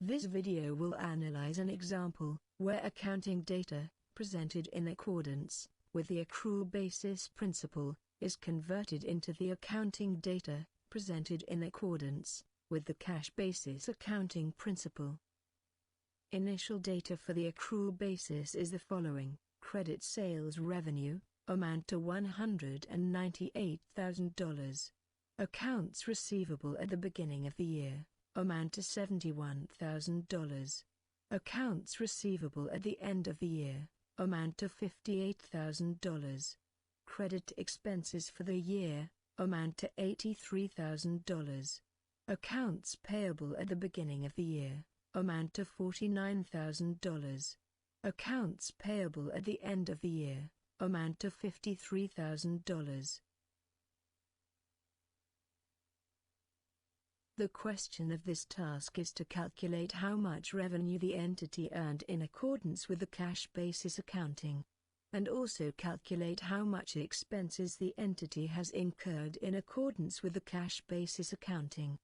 This video will analyze an example where accounting data, presented in accordance with the accrual basis principle, is converted into the accounting data, presented in accordance with the cash basis accounting principle. Initial data for the accrual basis is the following: credit sales revenue, amount to $198,000. Accounts receivable at the beginning of the year, amount to $71,000. Accounts receivable at the end of the year, amount to $58,000. Credit expenses for the year, amount to $83,000. Accounts payable at the beginning of the year, amount to $49,000. Accounts payable at the end of the year, amount to $53,000. The question of this task is to calculate how much revenue the entity earned in accordance with the cash basis accounting, and also calculate how much expenses the entity has incurred in accordance with the cash basis accounting.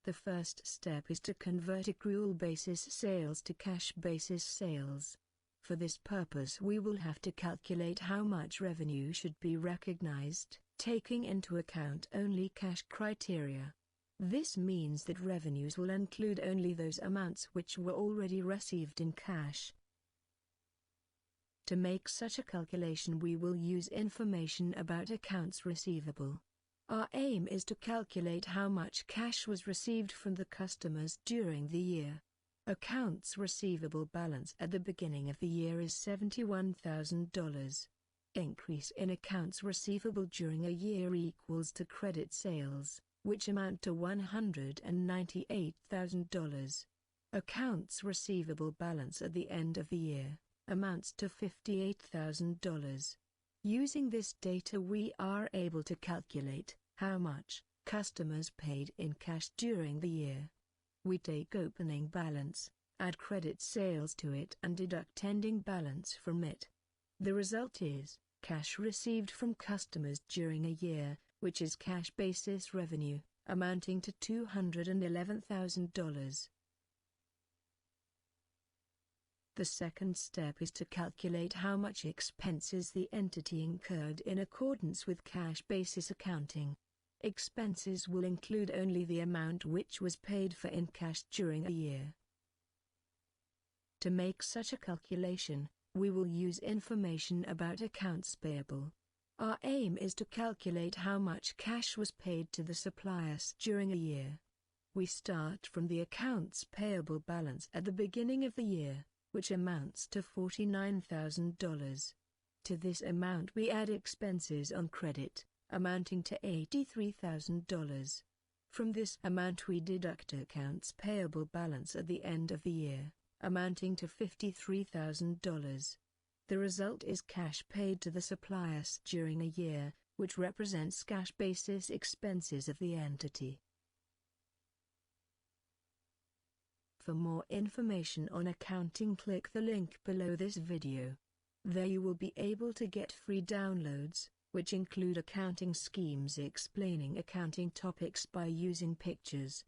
The first step is to convert accrual basis sales to cash basis sales. For this purpose we will have to calculate how much revenue should be recognized, taking into account only cash criteria. This means that revenues will include only those amounts which were already received in cash. To make such a calculation we will use information about accounts receivable. Our aim is to calculate how much cash was received from the customers during the year. Accounts receivable balance at the beginning of the year is $71,000. Increase in accounts receivable during a year equals to credit sales, which amount to $198,000. Accounts receivable balance at the end of the year amounts to $58,000. Using this data we are able to calculate how much customers paid in cash during the year. We take opening balance, add credit sales to it and deduct ending balance from it. The result is cash received from customers during a year, which is cash basis revenue, amounting to $211,000. The second step is to calculate how much expenses the entity incurred in accordance with cash basis accounting. Expenses will include only the amount which was paid for in cash during a year. To make such a calculation, we will use information about accounts payable. Our aim is to calculate how much cash was paid to the suppliers during a year. We start from the accounts payable balance at the beginning of the year, which amounts to $49,000. To this amount we add expenses on credit, amounting to $83,000. From this amount we deduct accounts payable balance at the end of the year, amounting to $53,000. The result is cash paid to the suppliers during a year, which represents cash basis expenses of the entity. For more information on accounting, click the link below this video. There you will be able to get free downloads, which include accounting schemes explaining accounting topics by using pictures,